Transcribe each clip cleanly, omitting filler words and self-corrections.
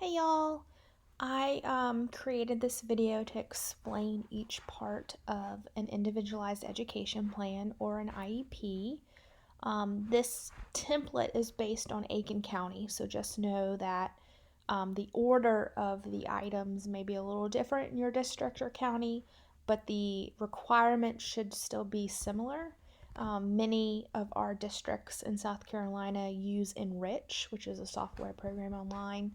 Hey y'all! I created this video to explain each part of an individualized education plan or an IEP. This template is based on Aiken County, so just know that the order of the items may be a little different in your district or county, but the requirements should still be similar. Many of our districts in South Carolina use Enrich, which is a software program online.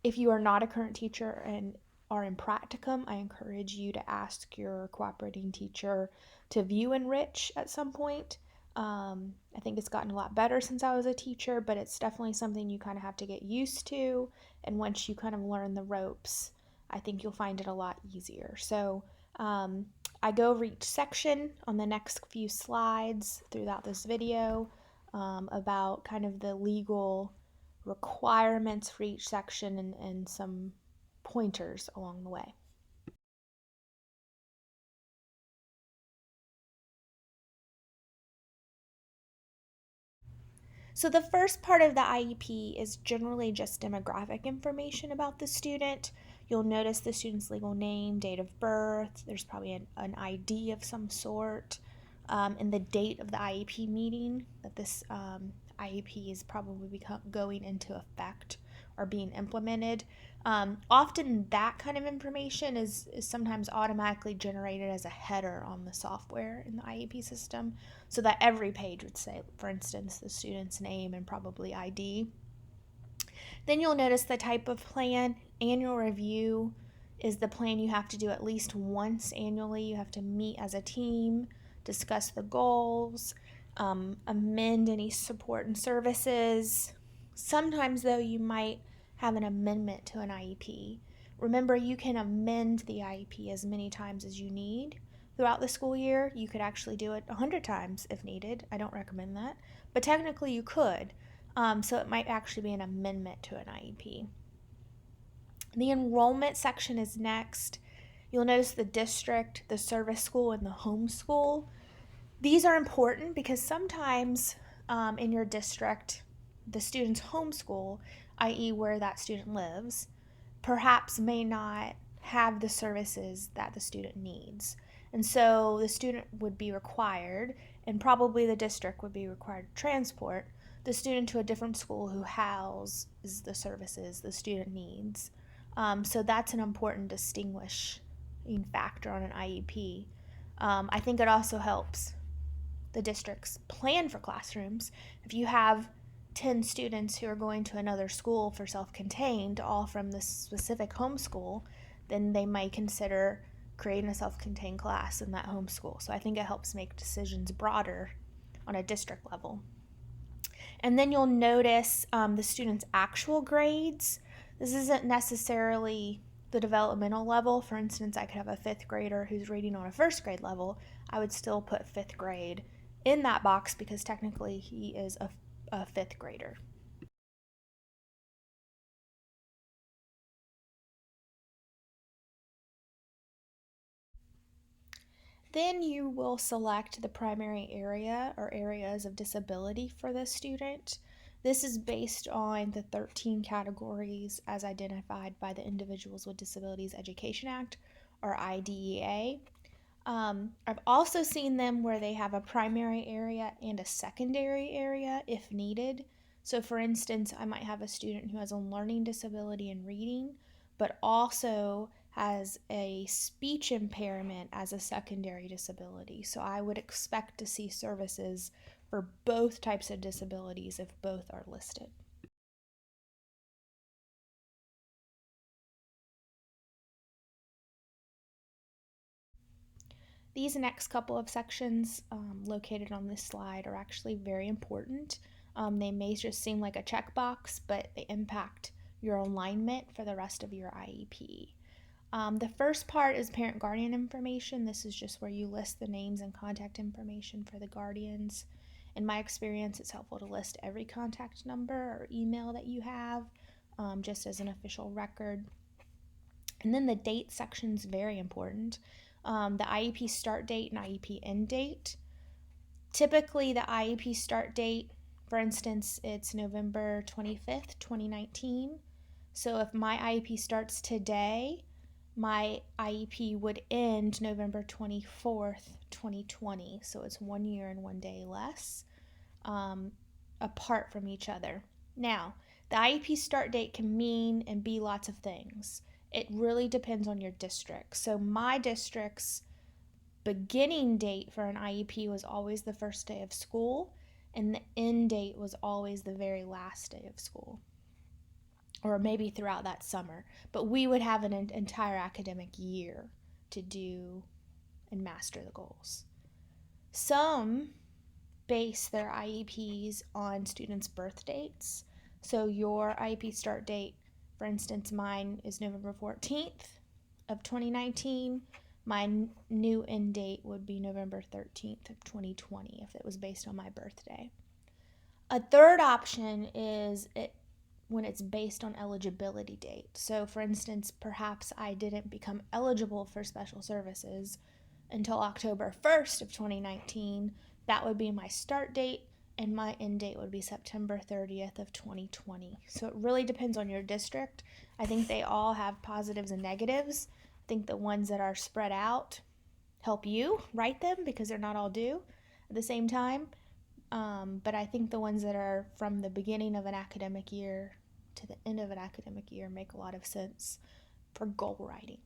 If you are not a current teacher and are in practicum, I encourage you to ask your cooperating teacher to view Enrich at some point. I think it's gotten a lot better since I was a teacher, but it's definitely something you kind of have to get used to. And once you kind of learn the ropes, I think you'll find it a lot easier. So I go over each section on the next few slides throughout this video about kind of the legal requirements for each section and some pointers along the way. So the first part of the IEP is generally just demographic information about the student. You'll notice the student's legal name, date of birth, there's probably an ID of some sort, and the date of the IEP meeting that this IEP is probably going into effect or being implemented. Often that kind of information is sometimes automatically generated as a header on the software in the IEP system, so that every page would say, for instance, the student's name and probably ID. Then you'll notice the type of plan. Annual review is the plan you have to do at least once annually. You have to meet as a team, discuss the goals, amend any support and services. Sometimes, though, you might have an amendment to an IEP. Remember, you can amend the IEP as many times as you need throughout the school year. You could actually do it 100 times if needed. I don't recommend that, but technically you could. So it might actually be an amendment to an IEP. The enrollment section is next. You'll notice the district, the service school, and the home school. These are important because sometimes in your district, the student's home school, i.e., where that student lives, perhaps may not have the services that the student needs. And so the student would be required, and probably the district would be required to transport the student to a different school who houses the services the student needs. So that's an important distinguishing factor on an IEP. I think it also helps the districts plan for classrooms. If you have 10 students who are going to another school for self-contained, all from this specific homeschool, then they might consider creating a self-contained class in that homeschool. So I think it helps make decisions broader on a district level. And then you'll notice the students' actual grades. This isn't necessarily the developmental level. For instance, I could have a fifth grader who's reading on a first grade level. I would still put fifth grade in that box because technically he is a fifth grader. Then you will select the primary area or areas of disability for the student. This is based on the 13 categories as identified by the Individuals with Disabilities Education Act, or IDEA. I've also seen them where they have a primary area and a secondary area if needed. So, for instance, I might have a student who has a learning disability in reading, but also has a speech impairment as a secondary disability. So, I would expect to see services for both types of disabilities if both are listed. These next couple of sections located on this slide are actually very important. They may just seem like a checkbox, but they impact your alignment for the rest of your IEP. The first part is parent guardian information. This is just where you list the names and contact information for the guardians. In my experience, it's helpful to list every contact number or email that you have just as an official record. And then the date section is very important. The IEP start date and IEP end date. Typically, the IEP start date, for instance, it's November 25th, 2019. So if my IEP starts today, my IEP would end November 24th, 2020. So it's 1 year and 1 day less apart from each other. Now, the IEP start date can mean and be lots of things. It really depends on your district. So my district's beginning date for an IEP was always the first day of school, and the end date was always the very last day of school, or maybe throughout that summer. But we would have an entire academic year to do and master the goals. Some base their IEPs on students' birth dates. So your IEP start date, for instance, mine is November 14th of 2019. My new end date would be November 13th of 2020 if it was based on my birthday. A third option is when it's based on eligibility date. So for instance, perhaps I didn't become eligible for special services until October 1st of 2019. That would be my start date, and my end date would be September 30th of 2020. So it really depends on your district. I think they all have positives and negatives. I think the ones that are spread out help you write them because they're not all due at the same time. But I think the ones that are from the beginning of an academic year to the end of an academic year make a lot of sense for goal writing.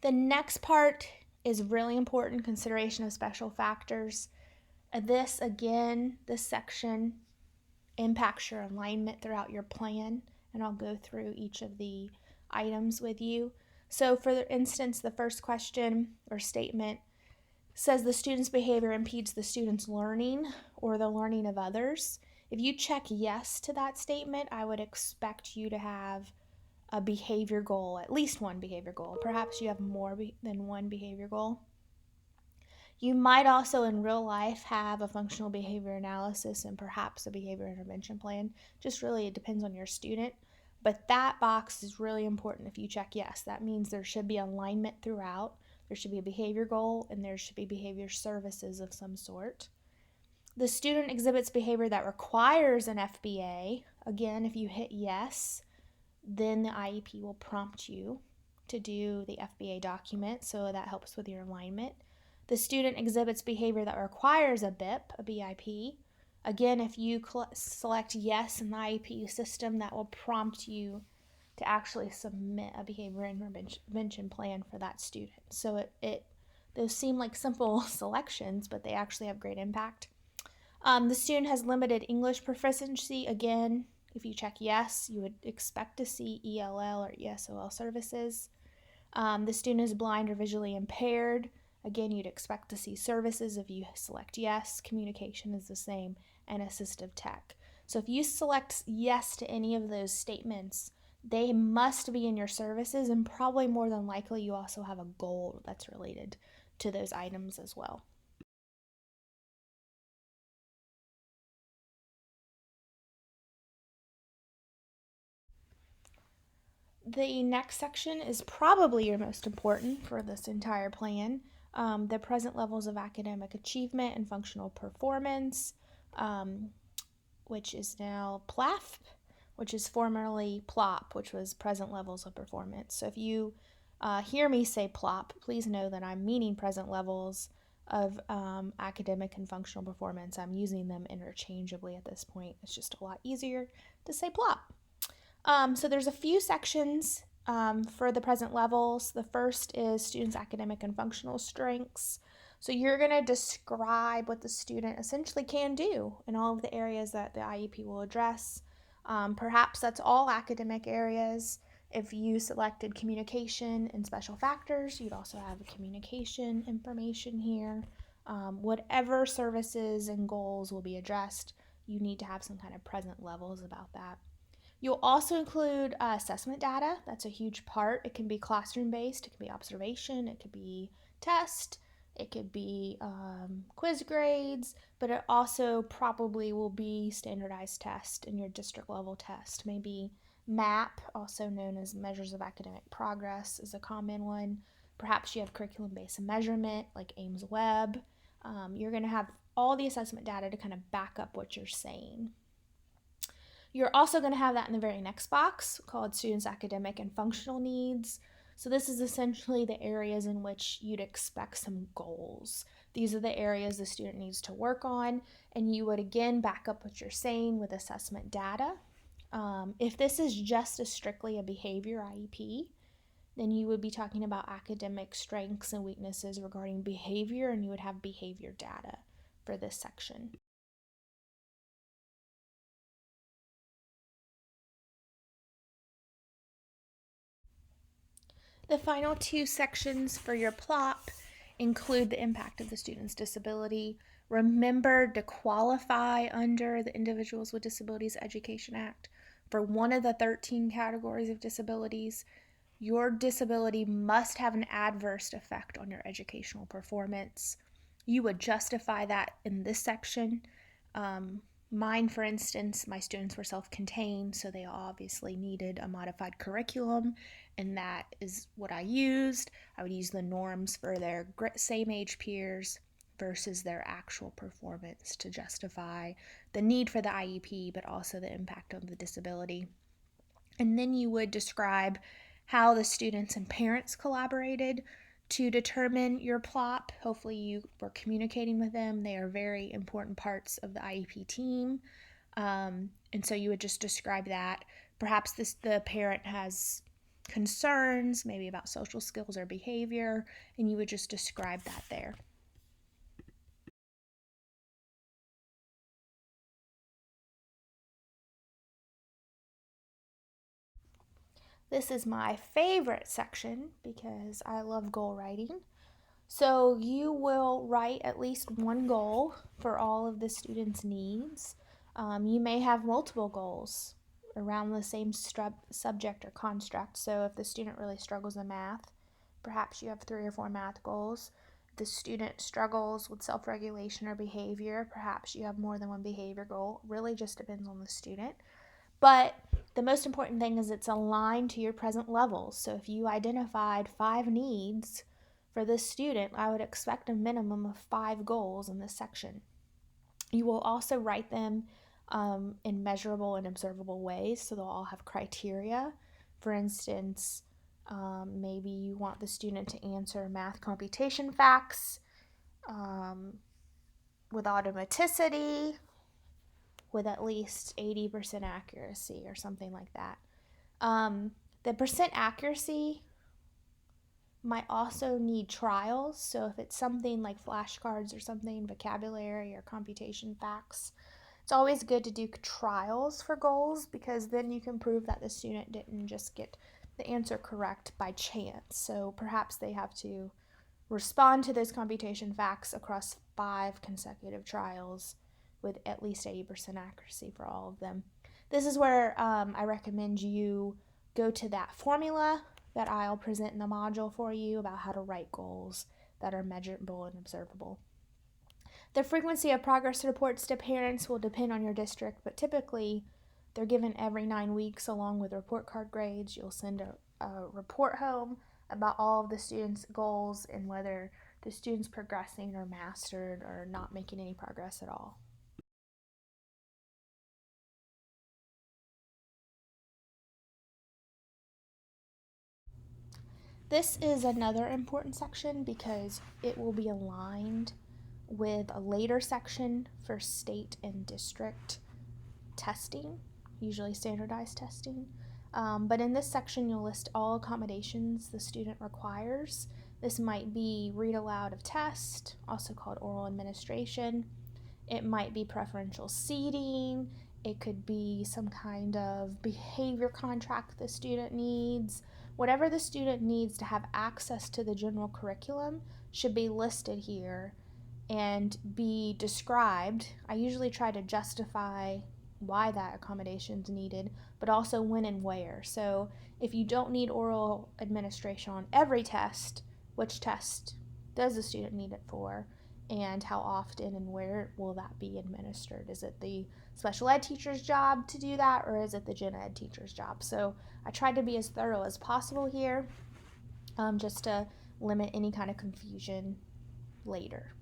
The next part is really important, consideration of special factors. This section impacts your alignment throughout your plan, and I'll go through each of the items with you. So for instance, the first question or statement says the student's behavior impedes the student's learning or the learning of others. If you check yes to that statement, I would expect you to have a behavior goal, at least one behavior goal. Perhaps you have more than one behavior goal. You might also in real life have a functional behavior analysis and perhaps a behavior intervention plan. Just really it depends on your student. But that box is really important if you check yes. That means there should be alignment throughout. There should be a behavior goal, and there should be behavior services of some sort. The student exhibits behavior that requires an FBA. Again, if you hit yes, then the IEP will prompt you to do the FBA document, so that helps with your alignment. The student exhibits behavior that requires a BIP, a BIP. Again, if you select yes in the IEP system, that will prompt you to actually submit a behavior intervention plan for that student. So those seem like simple selections, but they actually have great impact. The student has limited English proficiency. Again, if you check yes, you would expect to see ELL or ESOL services. The student is blind or visually impaired. Again, you'd expect to see services if you select yes. Communication is the same, and assistive tech. So if you select yes to any of those statements, they must be in your services, and probably more than likely you also have a goal that's related to those items as well. The next section is probably your most important for this entire plan. The present levels of academic achievement and functional performance, which is now PLAF, which is formerly PLOP, which was present levels of performance. So if you hear me say PLOP, please know that I'm meaning present levels of academic and functional performance. I'm using them interchangeably at this point. It's just a lot easier to say PLOP. So there's a few sections for the present levels. The first is students' academic and functional strengths. So you're going to describe what the student essentially can do in all of the areas that the IEP will address. Perhaps that's all academic areas. If you selected communication and special factors, you'd also have a communication information here. Whatever services and goals will be addressed, you need to have some kind of present levels about that. You'll also include assessment data. That's a huge part. It can be classroom-based, it can be observation, it could be test, it could be quiz grades, but it also probably will be standardized test in your district level test. Maybe MAP, also known as Measures of Academic Progress, is a common one. Perhaps you have curriculum-based measurement like Ames Web. You're going to have all the assessment data to kind of back up what you're saying. You're also going to have that in the very next box called Students' Academic and Functional Needs. So this is essentially the areas in which you'd expect some goals. These are the areas the student needs to work on, and you would again back up what you're saying with assessment data. If this is just strictly a behavior IEP, then you would be talking about academic strengths and weaknesses regarding behavior, and you would have behavior data for this section. The final two sections for your plot include the impact of the student's disability. Remember to qualify under the Individuals with Disabilities Education Act for one of the 13 categories of disabilities. Your disability must have an adverse effect on your educational performance. You would justify that in this section. Mine, for instance, my students were self-contained, so they obviously needed a modified curriculum, and that is what I used. I would use the norms for their same age peers versus their actual performance to justify the need for the IEP, but also the impact of the disability. And then you would describe how the students and parents collaborated to determine your plot. Hopefully, you were communicating with them. They are very important parts of the IEP team. And so you would just describe that. Perhaps the parent has concerns, maybe about social skills or behavior, and you would just describe that there. This is my favorite section because I love goal writing. So you will write at least one goal for all of the students' needs. You may have multiple goals around the same subject or construct. So if the student really struggles in math, perhaps you have 3 or 4 math goals. If the student struggles with self-regulation or behavior, perhaps you have more than one behavior goal. It really just depends on the student. But the most important thing is it's aligned to your present levels. So if you identified 5 needs for this student, I would expect a minimum of 5 goals in this section. You will also write them in measurable and observable ways, so they'll all have criteria. For instance, maybe you want the student to answer math computation facts with automaticity, with at least 80% accuracy or something like that. The percent accuracy might also need trials. So if it's something like flashcards or something, vocabulary or computation facts, it's always good to do trials for goals because then you can prove that the student didn't just get the answer correct by chance. So perhaps they have to respond to those computation facts across 5 consecutive trials with at least 80% accuracy for all of them. This is where I recommend you go to that formula that I'll present in the module for you about how to write goals that are measurable and observable. The frequency of progress reports to parents will depend on your district, but typically they're given every 9 weeks along with report card grades. You'll send a report home about all of the students' goals and whether the student's progressing or mastered or not making any progress at all. This is another important section because it will be aligned with a later section for state and district testing, usually standardized testing. But in this section, you'll list all accommodations the student requires. This might be read aloud of test, also called oral administration. It might be preferential seating. It could be some kind of behavior contract the student needs. Whatever the student needs to have access to the general curriculum should be listed here and be described. I usually try to justify why that accommodation is needed, but also when and where. So if you don't need oral administration on every test, which test does the student need it for? And how often and where will that be administered? Is it the special ed teacher's job to do that, or is it the gen ed teacher's job? So I tried to be as thorough as possible here, just to limit any kind of confusion later.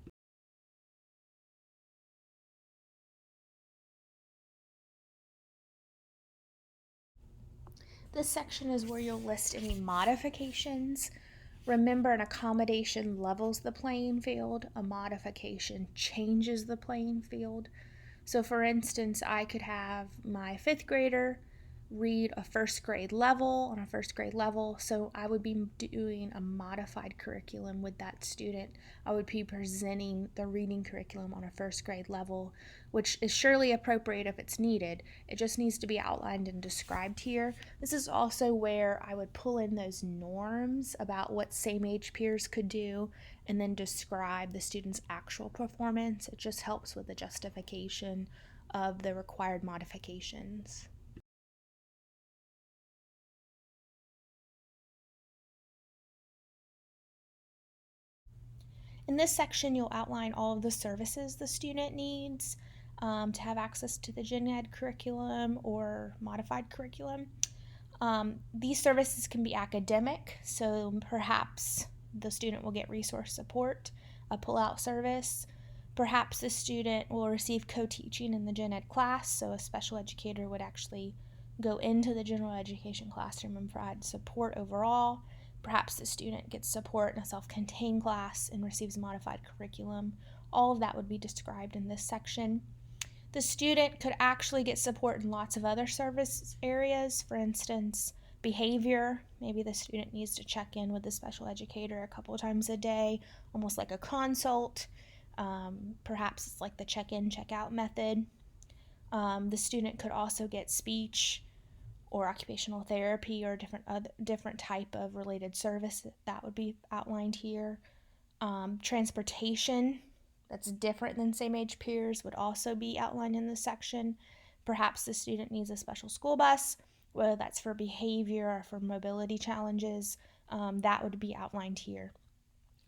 This section is where you'll list any modifications. Remember, an accommodation levels the playing field, a modification changes the playing field. So, for instance, I could have my fifth grader read a first grade level on a first grade level. So, I would be doing a modified curriculum with that student. I would be presenting the reading curriculum on a first grade level, which is surely appropriate if it's needed. It just needs to be outlined and described here. This is also where I would pull in those norms about what same age peers could do and then describe the student's actual performance. It just helps with the justification of the required modifications. In this section, you'll outline all of the services the student needs to have access to the gen ed curriculum or modified curriculum. These services can be academic, so perhaps the student will get resource support, a pull-out service. Perhaps the student will receive co-teaching in the gen ed class, so a special educator would actually go into the general education classroom and provide support overall. Perhaps the student gets support in a self-contained class and receives modified curriculum. All of that would be described in this section. The student could actually get support in lots of other service areas. For instance, behavior. Maybe the student needs to check in with the special educator a couple of times a day, almost like a consult. Perhaps it's like the check in, check out method. The student could also get speech or occupational therapy or different type of related service that would be outlined here. Transportation that's different than same age peers would also be outlined in this section. Perhaps the student needs a special school bus, whether that's for behavior or for mobility challenges. That would be outlined here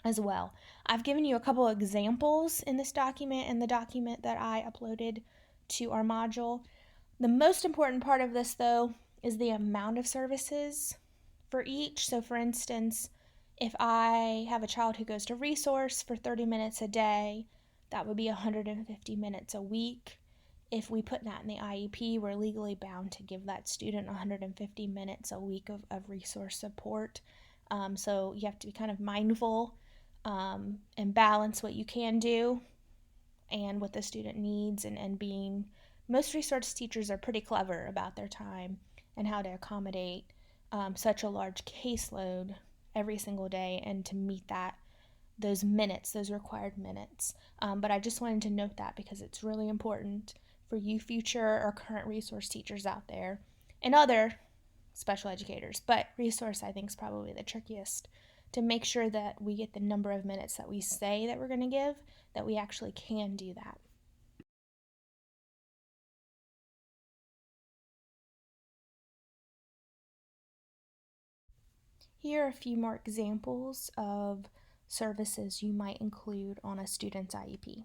as well. I've given you a couple of examples in this document and the document that I uploaded to our module. The most important part of this, though, is the amount of services for each. So, for instance, if I have a child who goes to resource for 30 minutes a day, that would be 150 minutes a week. If we put that in the IEP, we're legally bound to give that student 150 minutes a week of resource support. So you have to be kind of mindful and balance what you can do and what the student needs, and being most resource teachers are pretty clever about their time and how to accommodate such a large caseload every single day and to meet those required minutes. But I just wanted to note that because it's really important for you future or current resource teachers out there and other special educators. But resource, I think, is probably the trickiest, to make sure that we get the number of minutes that we say that we're going to give, that we actually can do that. Here are a few more examples of services you might include on a student's IEP.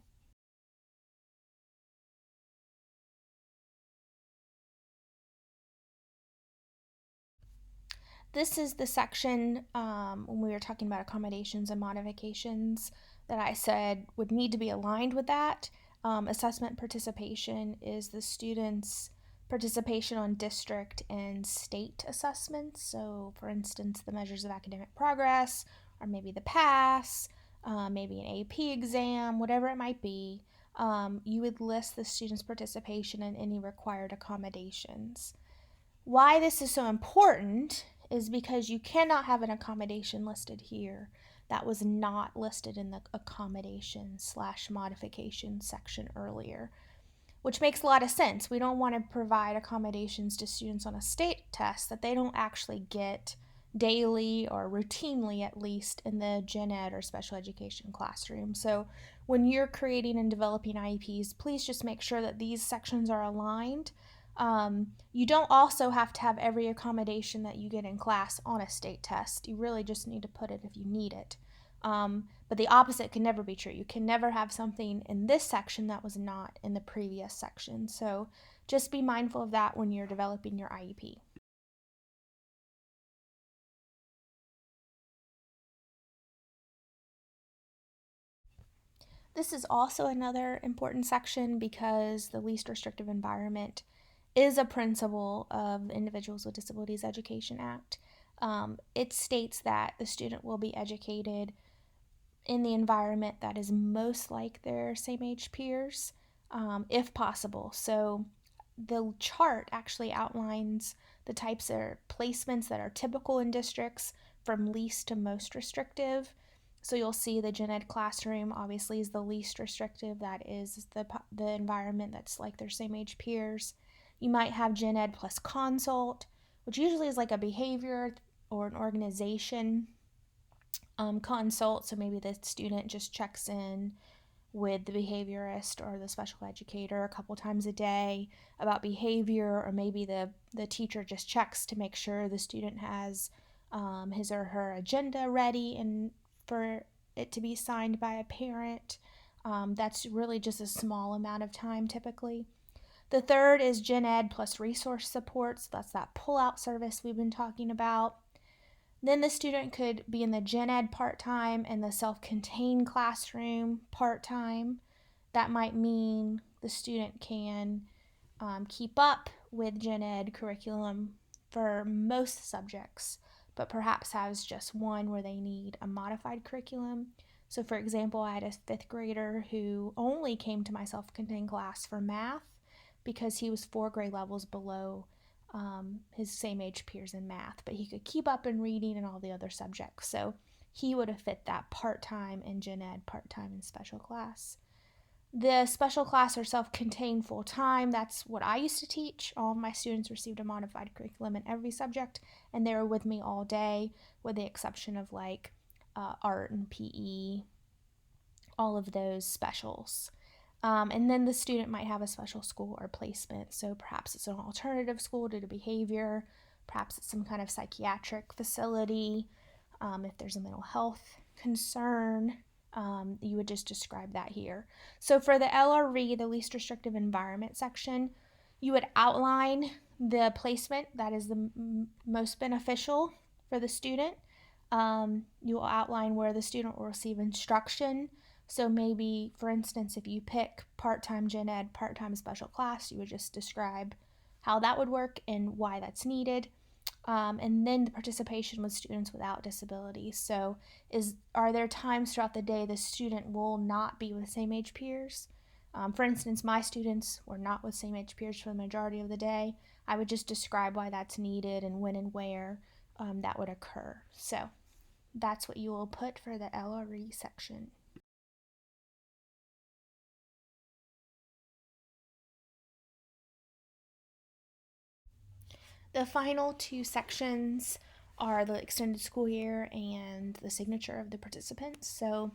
This is the section when we were talking about accommodations and modifications that I said would need to be aligned with that. Assessment participation is the student's participation on district and state assessments. So, for instance, the measures of academic progress, or maybe the pass, maybe an AP exam, whatever it might be. You would list the student's participation in any required accommodations. Why this is so important is because you cannot have an accommodation listed here that was not listed in the accommodation/modification section earlier, which makes a lot of sense. We don't want to provide accommodations to students on a state test that they don't actually get daily or routinely, at least in the gen ed or special education classroom. So when you're creating and developing IEPs, please just make sure that these sections are aligned. You don't also have to have every accommodation that you get in class on a state test. You really just need to put it if you need it. But the opposite can never be true. You can never have something in this section that was not in the previous section. So just be mindful of that when you're developing your IEP. This is also another important section because the least restrictive environment is a principle of the Individuals with Disabilities Education Act. It states that the student will be educated in the environment that is most like their same age peers, if possible. So the chart actually outlines the types of placements that are typical in districts from least to most restrictive. So you'll see the gen ed classroom obviously is the least restrictive. That is the environment that's like their same age peers. You might have gen ed plus consult, which usually is like a behavior or an organization consult. So maybe the student just checks in with the behaviorist or the special educator a couple times a day about behavior, or maybe the teacher just checks to make sure the student has his or her agenda ready and for it to be signed by a parent. That's really just a small amount of time typically. The third is gen ed plus resource support. So that's that pull out service we've been talking about. Then the student could be in the gen ed part time and the self contained classroom part time. That might mean the student can keep up with gen ed curriculum for most subjects, but perhaps has just one where they need a modified curriculum. So, for example, I had a fifth grader who only came to my self contained class for math because he was 4 grade levels below his same age peers in math, but he could keep up in reading and all the other subjects. So he would have fit that part time in gen ed, part time in special class. The special class or self contained full time, that's what I used to teach. All of my students received a modified curriculum in every subject, and they were with me all day, with the exception of like art and PE, all of those specials. And then the student might have a special school or placement. So perhaps it's an alternative school due to behavior, perhaps it's some kind of psychiatric facility. If there's a mental health concern, you would just describe that here. So for the LRE, the least restrictive environment section, you would outline the placement that is the most beneficial for the student. You will outline where the student will receive instruction. So maybe, for instance, if you pick part-time gen ed, part-time special class, you would just describe how that would work and why that's needed. And then the participation with students without disabilities. So are there times throughout the day the student will not be with same age peers? For instance, my students were not with same age peers for the majority of the day. I would just describe why that's needed and when and where that would occur. So that's what you will put for the LRE section. The final two sections are the extended school year and the signature of the participants. So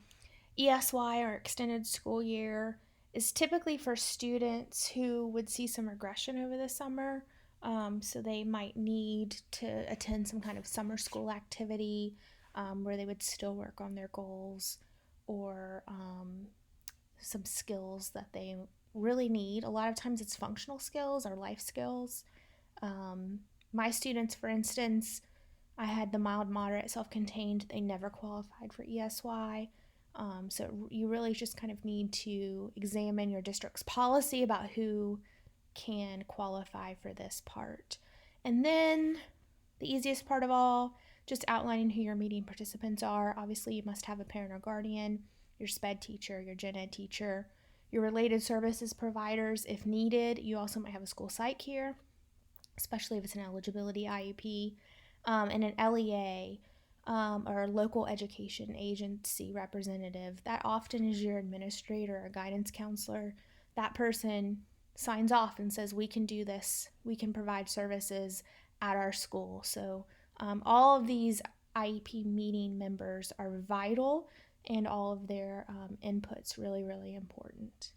ESY, or extended school year, is typically for students who would see some regression over the summer. So they might need to attend some kind of summer school activity where they would still work on their goals or some skills that they really need. A lot of times it's functional skills or life skills. Um, my students, for instance, I had the mild, moderate, self contained. They never qualified for ESY. So you really just kind of need to examine your district's policy about who can qualify for this part. And then the easiest part of all, just outlining who your meeting participants are. Obviously, you must have a parent or guardian, your SPED teacher, your gen ed teacher, your related services providers if needed. You also might have a school psych here, especially if it's an eligibility IEP, and an LEA, or local education agency representative. That often is your administrator or guidance counselor. That person signs off and says, we can do this, we can provide services at our school. So all of these IEP meeting members are vital, and all of their inputs really, really important.